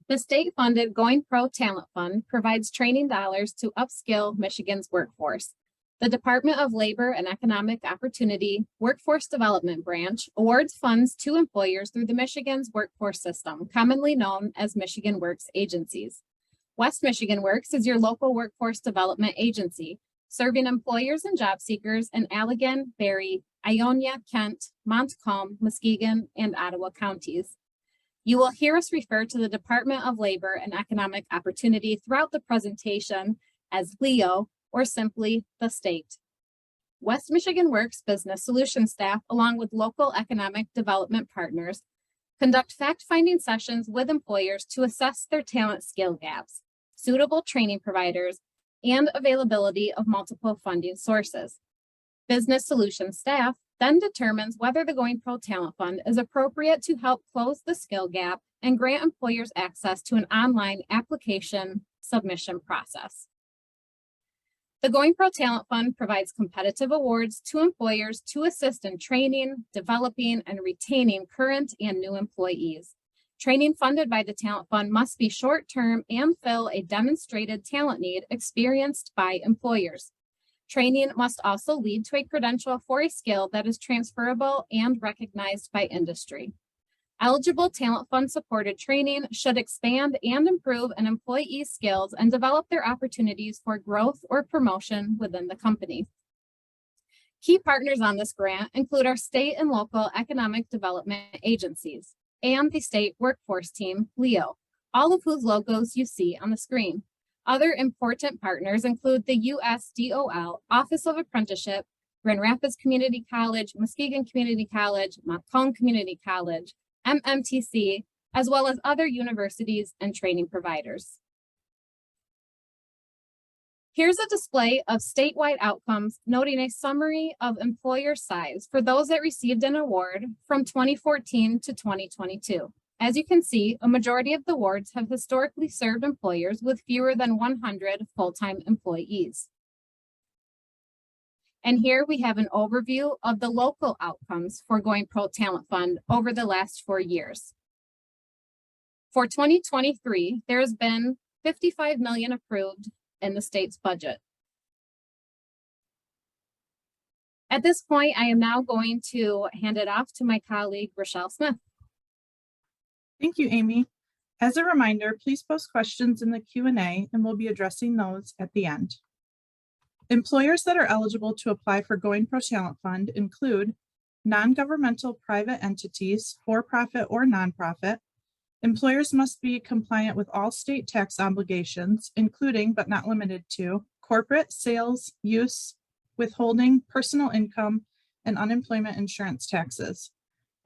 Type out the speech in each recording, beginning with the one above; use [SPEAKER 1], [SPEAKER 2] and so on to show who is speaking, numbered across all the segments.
[SPEAKER 1] The state-funded Going Pro Talent Fund provides training dollars to upskill Michigan's workforce. The Department of Labor and Economic Opportunity Workforce Development Branch awards funds to employers through the Michigan's workforce system, commonly known as Michigan Works agencies. West Michigan Works is your local workforce development agency, serving employers and job seekers in Allegan, Berry, Ionia, Kent, Montcalm, Muskegon, and Ottawa counties. You will hear us refer to the Department of Labor and Economic Opportunity throughout the presentation as LEO, or simply the state. West Michigan Works Business Solutions staff, along with local economic development partners, conduct fact-finding sessions with employers to assess their talent skill gaps, suitable training providers, and availability of multiple funding sources. Business Solutions staff then determines whether the Going Pro Talent Fund is appropriate to help close the skill gap and grant employers access to an online application submission process. The Going Pro Talent Fund provides competitive awards to employers to assist in training, developing, and retaining current and new employees. Training funded by the Talent Fund must be short-term and fill a demonstrated talent need experienced by employers. Training must also lead to a credential for a skill that is transferable and recognized by industry. Eligible Talent Fund supported training should expand and improve an employee's skills and develop their opportunities for growth or promotion within the company. Key partners on this grant include our state and local economic development agencies and the state workforce team, LEO, all of whose logos you see on the screen. Other important partners include the USDOL, Office of Apprenticeship, Grand Rapids Community College, Muskegon Community College, Montcalm Community College, MMTC, as well as other universities and training providers. Here's a display of statewide outcomes, noting a summary of employer size for those that received an award from 2014 to 2022. As you can see, a majority of the awards have historically served employers with fewer than 100 full-time employees. And here we have an overview of the local outcomes for Going Pro Talent Fund over the last 4 years. For 2023, there has been $55 million approved in the state's budget. At this point, I am now going to hand it off to my colleague, Rochelle Smith.
[SPEAKER 2] Thank you, Amy. As a reminder, please post questions in the Q&A and we'll be addressing those at the end. Employers that are eligible to apply for Going Pro Talent Fund include non-governmental private entities, for-profit or nonprofit. Employers must be compliant with all state tax obligations, including but not limited to corporate, sales, use, withholding, personal income, and unemployment insurance taxes.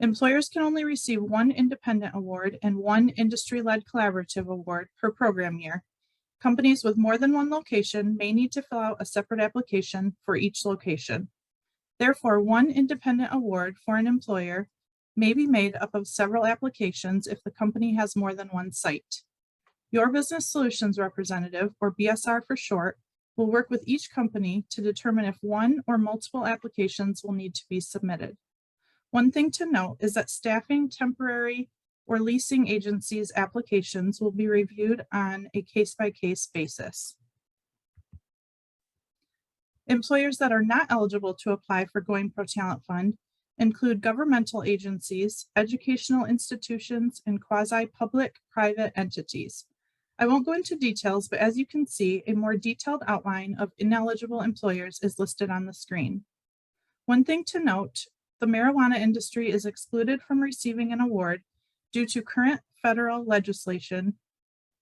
[SPEAKER 2] Employers can only receive one independent award and one industry-led collaborative award per program year. Companies with more than one location may need to fill out a separate application for each location. Therefore, one independent award for an employer may be made up of several applications if the company has more than one site. Your Business Solutions representative, or BSR for short, will work with each company to determine if one or multiple applications will need to be submitted. One thing to note is that staffing, temporary, or leasing agencies' applications will be reviewed on a case-by-case basis. Employers that are not eligible to apply for Going Pro Talent Fund include governmental agencies, educational institutions, and quasi-public private entities. I won't go into details, but as you can see, a more detailed outline of ineligible employers is listed on the screen. One thing to note, the marijuana industry is excluded from receiving an award due to current federal legislation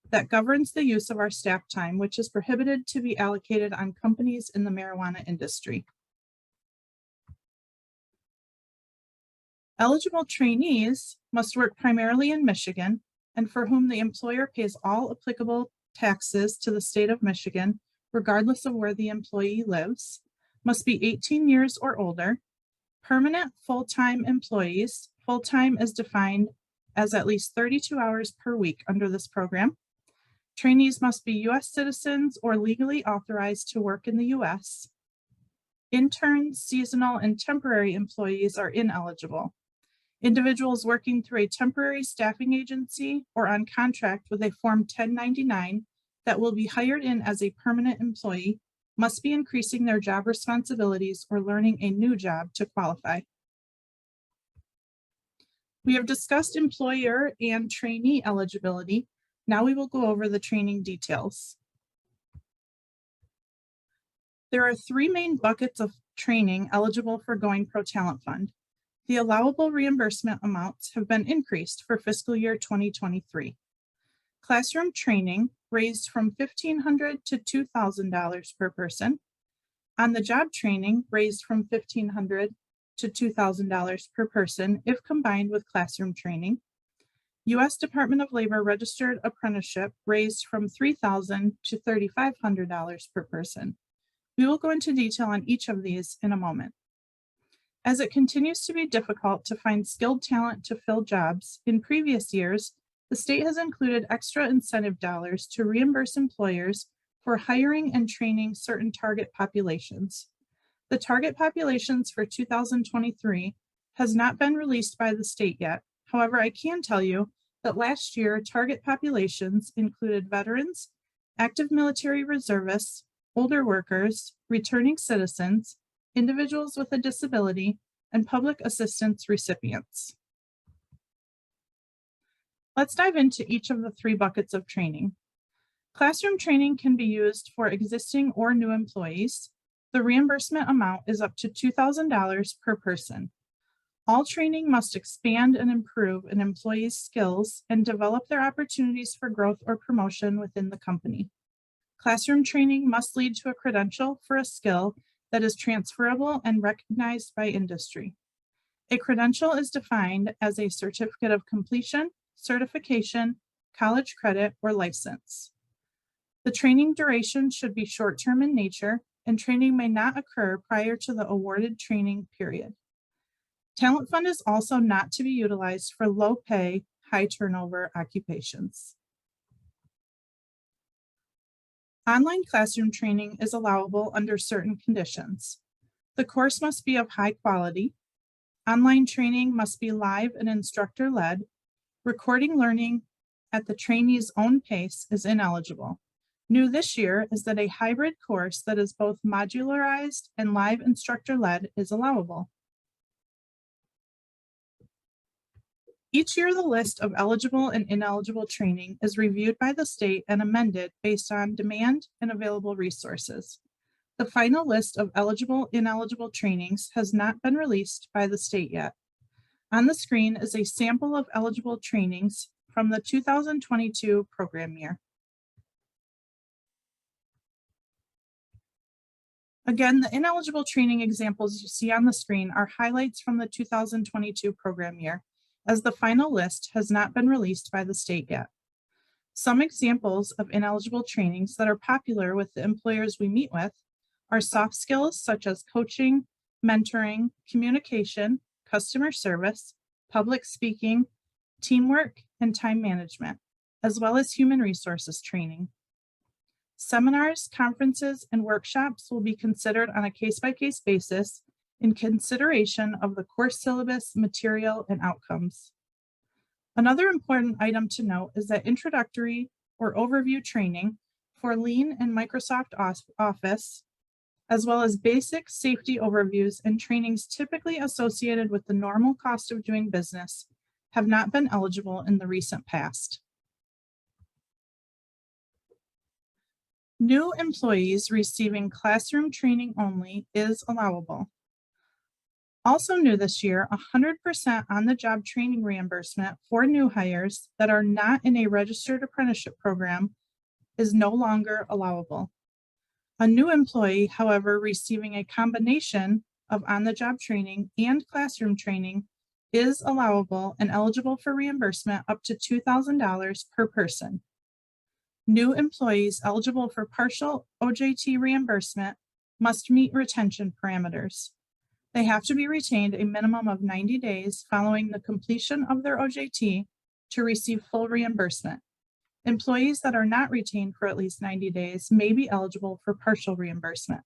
[SPEAKER 2] that governs the use of our staff time, which is prohibited to be allocated on companies in the marijuana industry. Eligible trainees must work primarily in Michigan, and for whom the employer pays all applicable taxes to the state of Michigan, regardless of where the employee lives, must be 18 years or older. Permanent full-time employees, full-time is defined as at least 32 hours per week under this program. Trainees must be U.S. citizens or legally authorized to work in the U.S. Interns, seasonal, and temporary employees are ineligible. Individuals working through a temporary staffing agency or on contract with a Form 1099 that will be hired in as a permanent employee must be increasing their job responsibilities or learning a new job to qualify. We have discussed employer and trainee eligibility. Now we will go over the training details. There are three main buckets of training eligible for Going Pro Talent Fund. The allowable reimbursement amounts have been increased for fiscal year 2023. Classroom training raised from $1,500 to $2,000 per person. On-the-job training raised from $1,500 to $2,000 per person if combined with classroom training. U.S. Department of Labor registered apprenticeship raised from $3,000 to $3,500 per person. We will go into detail on each of these in a moment. As it continues to be difficult to find skilled talent to fill jobs, in previous years, the state has included extra incentive dollars to reimburse employers for hiring and training certain target populations. The target populations for 2023 has not been released by the state yet. However, I can tell you that last year, target populations included veterans, active military reservists, older workers, returning citizens, individuals with a disability, and public assistance recipients. Let's dive into each of the three buckets of training. Classroom training can be used for existing or new employees. The reimbursement amount is up to $2,000 per person. All training must expand and improve an employee's skills and develop their opportunities for growth or promotion within the company. Classroom training must lead to a credential for a skill that is transferable and recognized by industry. A credential is defined as a certificate of completion, certification, college credit, or license. The training duration should be short-term in nature, and training may not occur prior to the awarded training period. Talent Fund is also not to be utilized for low-pay, high-turnover occupations. Online classroom training is allowable under certain conditions. The course must be of high quality. Online training must be live and instructor-led. Recording learning at the trainee's own pace is ineligible. New this year is that a hybrid course that is both modularized and live instructor-led is allowable. Each year, the list of eligible and ineligible training is reviewed by the state and amended based on demand and available resources. The final list of eligible, ineligible trainings has not been released by the state yet. On the screen is a sample of eligible trainings from the 2022 program year. Again, the ineligible training examples you see on the screen are highlights from the 2022 program year, as the final list has not been released by the state yet. Some examples of ineligible trainings that are popular with the employers we meet with are soft skills such as coaching, mentoring, communication, customer service, public speaking, teamwork, and time management, as well as human resources training. Seminars, conferences, and workshops will be considered on a case-by-case basis in consideration of the course syllabus, material, and outcomes. Another important item to note is that introductory or overview training for Lean and Microsoft Office, as well as basic safety overviews and trainings typically associated with the normal cost of doing business, have not been eligible in the recent past. New employees receiving classroom training only is allowable. Also new this year, 100% on-the-job training reimbursement for new hires that are not in a registered apprenticeship program is no longer allowable. A new employee, however, receiving a combination of on-the-job training and classroom training is allowable and eligible for reimbursement up to $2,000 per person. New employees eligible for partial OJT reimbursement must meet retention parameters. They have to be retained a minimum of 90 days following the completion of their OJT to receive full reimbursement. Employees that are not retained for at least 90 days may be eligible for partial reimbursement.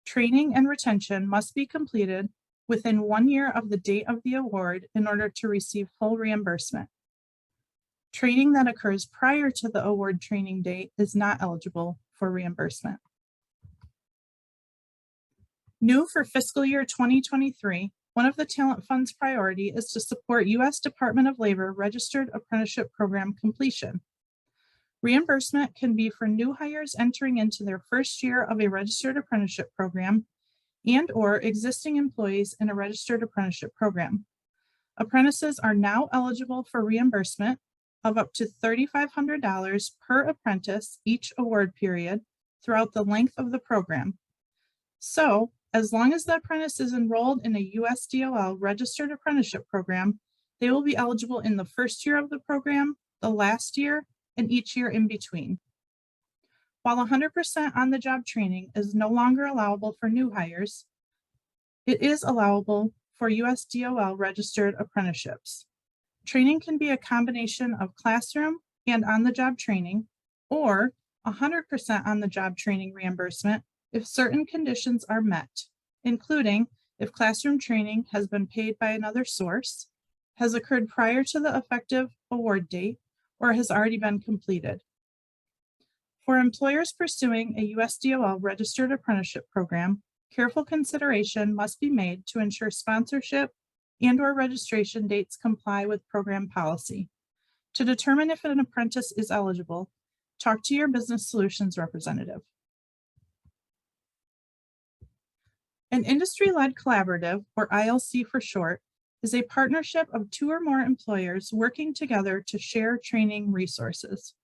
[SPEAKER 2] Training and retention must be completed within 1 year of the date of the award in order to receive full reimbursement. Training that occurs prior to the award training date is not eligible for reimbursement. New for fiscal year 2023, one of the Talent Fund's priority is to support U.S. Department of Labor Registered Apprenticeship Program completion. Reimbursement can be for new hires entering into their first year of a registered apprenticeship program and/or existing employees in a registered apprenticeship program. Apprentices are now eligible for reimbursement of up to $3,500 per apprentice each award period throughout the length of the program. So, as long as the apprentice is enrolled in a USDOL registered apprenticeship program, they will be eligible in the first year of the program, the last year, and each year in between. While 100% on-the-job training is no longer allowable for new hires, it is allowable for USDOL registered apprenticeships. Training can be a combination of classroom and on-the-job training, or 100% on-the-job training reimbursement if certain conditions are met, including if classroom training has been paid by another source, has occurred prior to the effective award date, or has already been completed. For employers pursuing a USDOL registered apprenticeship program, careful consideration must be made to ensure sponsorship and/or registration dates comply with program policy. To determine if an apprentice is eligible, talk to your business solutions representative. An industry-led collaborative, or ILC for short, is a partnership of 2 or more employers working together to share training resources.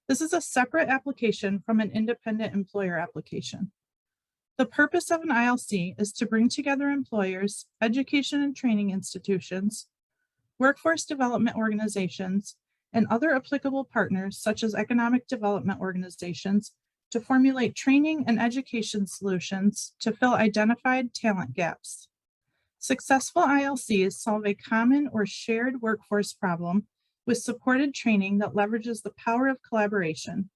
[SPEAKER 2] This is a separate application from an independent employer application. The purpose of an ILC is to bring together employers, education and training institutions, workforce development organizations, and other applicable partners such as economic development organizations to formulate training and education solutions to fill identified talent gaps. Successful ILCs solve a common or shared workforce problem with supported training that leverages the power of collaboration,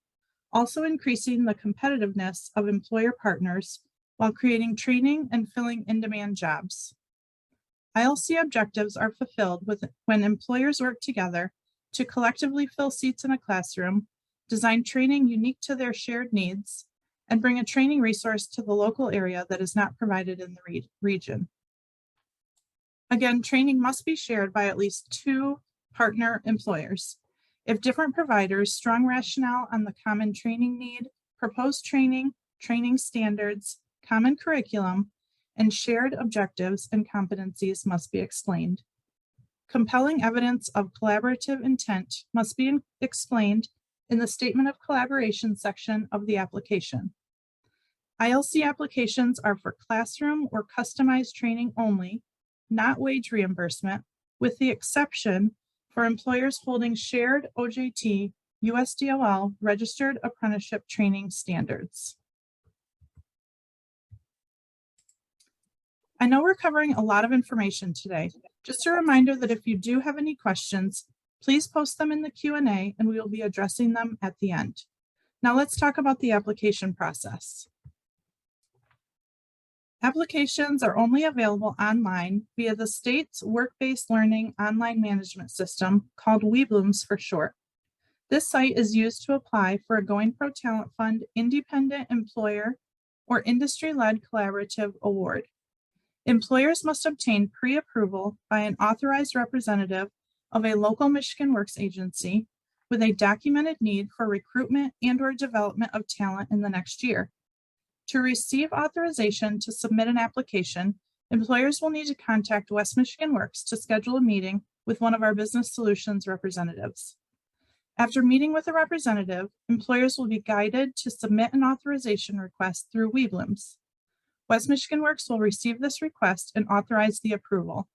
[SPEAKER 2] also increasing the competitiveness of employer partners while creating training and filling in-demand jobs. ILC objectives are fulfilled when employers work together to collectively fill seats in a classroom, design training unique to their shared needs, and bring a training resource to the local area that is not provided in the region. Again, training must be shared by at least 2 partner employers. If different providers, strong rationale on the common training need, proposed training, training standards, common curriculum, and shared objectives and competencies must be explained. Compelling evidence of collaborative intent must be explained in the Statement of Collaboration section of the application. ILC applications are for classroom or customized training only, not wage reimbursement, with the exception for employers holding shared OJT USDOL registered apprenticeship training standards. I know we're covering a lot of information today. Just a reminder that if you do have any questions, please post them in the Q&A and we will be addressing them at the end. Now let's talk about the application process. Applications are only available online via the state's work-based learning online management system called WeBlooms for short. This site is used to apply for a Going Pro Talent Fund independent employer or industry-led collaborative award. Employers must obtain pre-approval by an authorized representative of a local Michigan Works agency with a documented need for recruitment and/or development of talent in the next year. To receive authorization to submit an application, employers will need to contact West Michigan Works to schedule a meeting with one of our business solutions representatives. After meeting with a representative, employers will be guided to submit an authorization request through WeBlooms. West Michigan Works will receive this request and authorize the approval.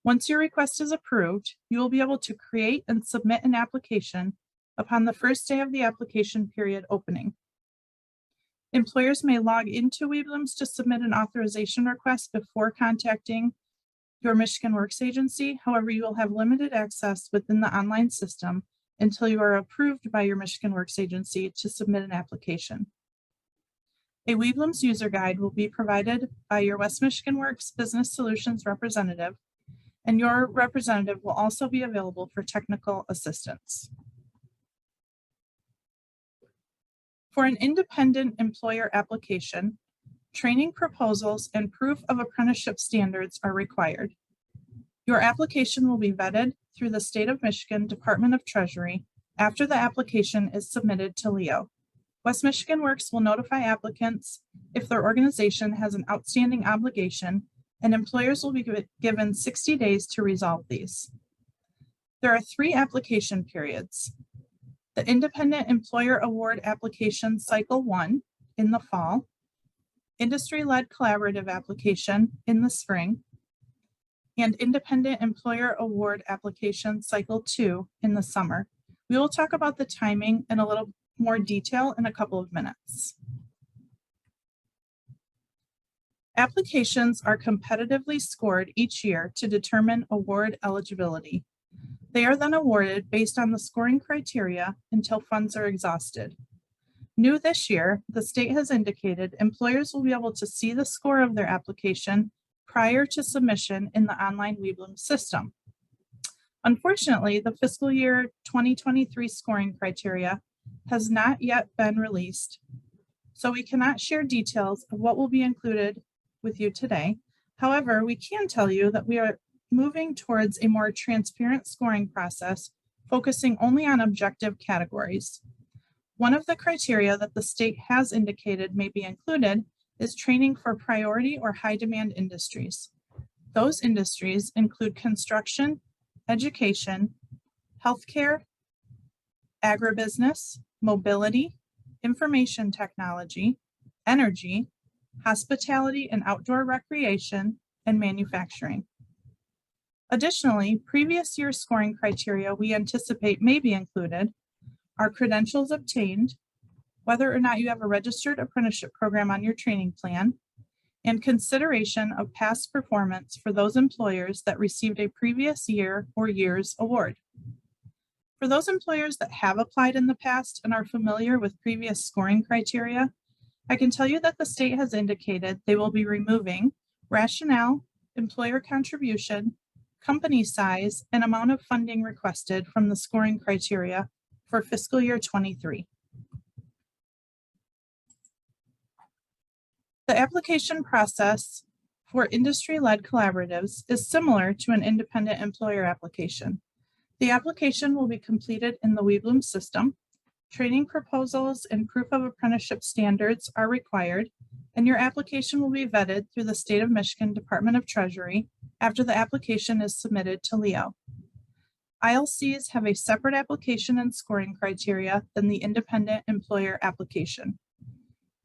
[SPEAKER 2] Once your request is approved, you will be able to create and submit an application upon the first day of the application period opening. Employers may log into WeBlooms to submit an authorization request before contacting your Michigan Works agency. However, you will have limited access within the online system until you are approved by your Michigan Works agency to submit an application. A Weeblim's user guide will be provided by your West Michigan Works Business Solutions representative, and your representative will also be available for technical assistance. For an independent employer application, training proposals and proof of apprenticeship standards are required. Your application will be vetted through the State of Michigan Department of Treasury after the application is submitted to LEO. West Michigan Works will notify applicants if their organization has an outstanding obligation, and employers will be given 60 days to resolve these. There are 3 application periods. The Independent Employer Award Application Cycle 1 in the fall, Industry-Led Collaborative Application in the spring, and Independent Employer Award Application Cycle 2 in the summer. We will talk about the timing in a little more detail in a couple of minutes. Applications are competitively scored each year to determine award eligibility. They are then awarded based on the scoring criteria until funds are exhausted. New this year, the state has indicated employers will be able to see the score of their application prior to submission in the online Weeblim system. Unfortunately, the fiscal year 2023 scoring criteria has not yet been released, so we cannot share details of what will be included with you today. However, we can tell you that we are moving towards a more transparent scoring process, focusing only on objective categories. One of the criteria that the state has indicated may be included is training for priority or high demand industries. Those industries include construction, education, healthcare, agribusiness, mobility, information technology, energy, hospitality and outdoor recreation, and manufacturing. Additionally, previous year scoring criteria we anticipate may be included are credentials obtained, whether or not you have a registered apprenticeship program on your training plan, and consideration of past performance for those employers that received a previous year or years award. For those employers that have applied in the past and are familiar with previous scoring criteria, I can tell you that the state has indicated they will be removing rationale, employer contribution, company size, and amount of funding requested from the scoring criteria for fiscal year 23. The application process for industry-led collaboratives is similar to an independent employer application. The application will be completed in the Weeblim system. Training proposals and proof of apprenticeship standards are required, and your application will be vetted through the State of Michigan Department of Treasury after the application is submitted to LEO. ILCs have a separate application and scoring criteria than the independent employer application.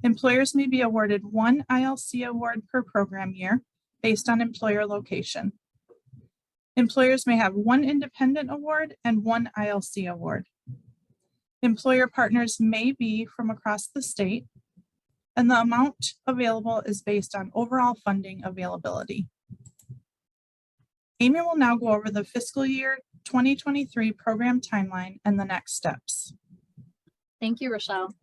[SPEAKER 2] Employers may be awarded 1 ILC award per program year based on employer location. Employers may have 1 independent award and 1 ILC award. Employer partners may be from across the state, and the amount available is based on overall funding availability. Amy will now go over the fiscal year 2023 program timeline and the next steps.
[SPEAKER 1] Thank you, Rochelle.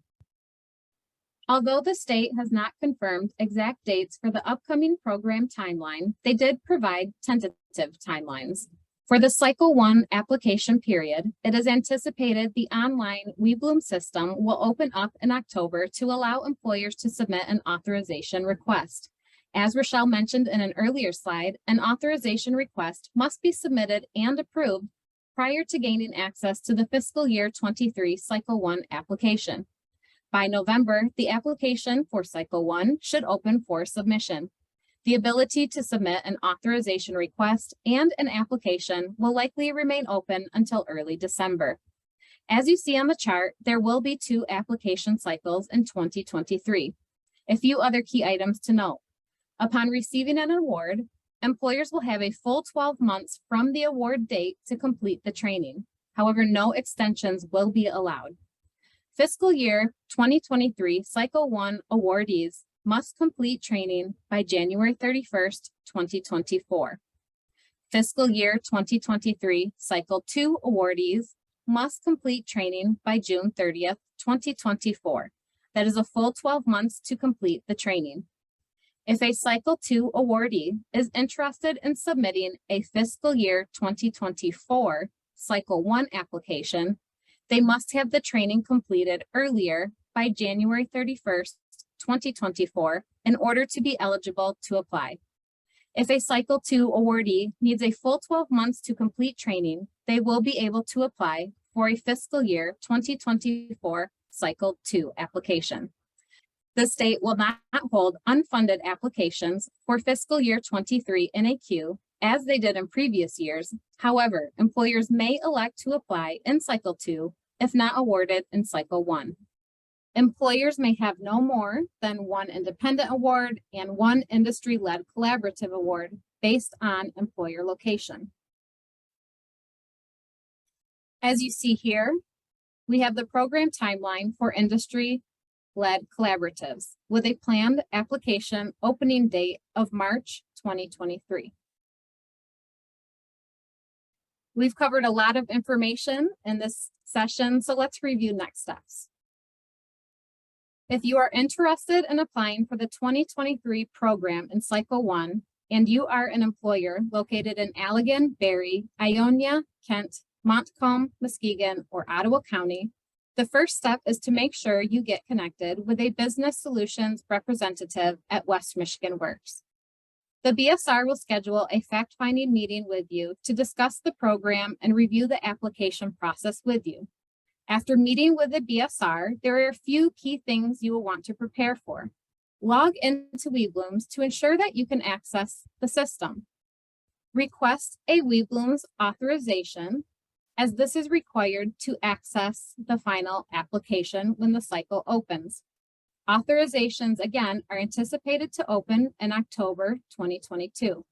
[SPEAKER 1] Although the state has not confirmed exact dates for the upcoming program timeline, they did provide tentative timelines. For the Cycle 1 application period, it is anticipated the online Weeblim system will open up in October to allow employers to submit an authorization request. As Rochelle mentioned in an earlier slide, an authorization request must be submitted and approved prior to gaining access to the fiscal year 23 Cycle 1 application. By November, the application for Cycle 1 should open for submission. The ability to submit an authorization request and an application will likely remain open until early December. As you see on the chart, there will be 2 application cycles in 2023. A few other key items to note. Upon receiving an award, employers will have a full 12 months from the award date to complete the training. However, no extensions will be allowed. Fiscal year 2023 Cycle 1 awardees must complete training by January 31st, 2024. Fiscal year 2023 Cycle 2 awardees must complete training by June 30th, 2024. that is a full 12 months to complete the training. If a Cycle 2 awardee is interested in submitting a fiscal year 2024 Cycle 1 application, they must have the training completed earlier by January 31st, 2024 in order to be eligible to apply. If a Cycle 2 awardee needs a full 12 months to complete training, they will be able to apply for a fiscal year 2024 Cycle 2 application. The state will not hold unfunded applications for fiscal year 23 in a queue as they did in previous years. However, employers may elect to apply in Cycle 2 if not awarded in Cycle 1. Employers may have no more than one independent award and one industry-led collaborative award based on employer location. As you see here, we have the program timeline for industry-led collaboratives with a planned application opening date of March 2023. We've covered a lot of information in this session, so let's review next steps. If you are interested in applying for the 2023 program in Cycle 1, and you are an employer located in Allegan, Barry, Ionia, Kent, Montcalm, Muskegon, or Ottawa County, the first step is to make sure you get connected with a business solutions representative at West Michigan Works. The BSR will schedule a fact-finding meeting with you to discuss the program and review the application process with you. After meeting with the BSR, there are a few key things you will want to prepare for. Log into WeBlooms to ensure that you can access the system. Request a WeBlooms authorization, as this is required to access the final application when the cycle opens. Authorizations, again, are anticipated to open in October 2022.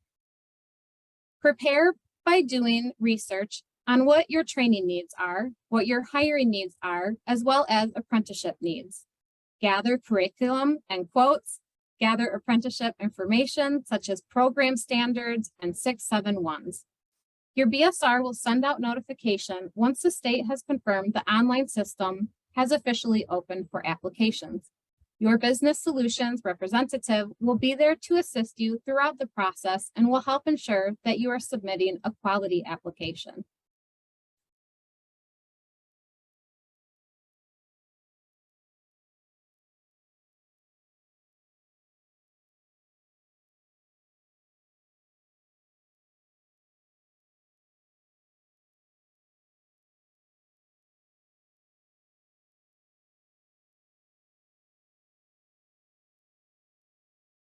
[SPEAKER 1] Prepare by doing research on what your training needs are, what your hiring needs are, as well as apprenticeship needs. Gather curriculum and quotes, gather apprenticeship information such as program standards and 671s. Your BSR will send out notification once the state has confirmed the online system has officially opened for applications. Your business solutions representative will be there to assist you throughout the process and will help ensure that you are submitting a quality application.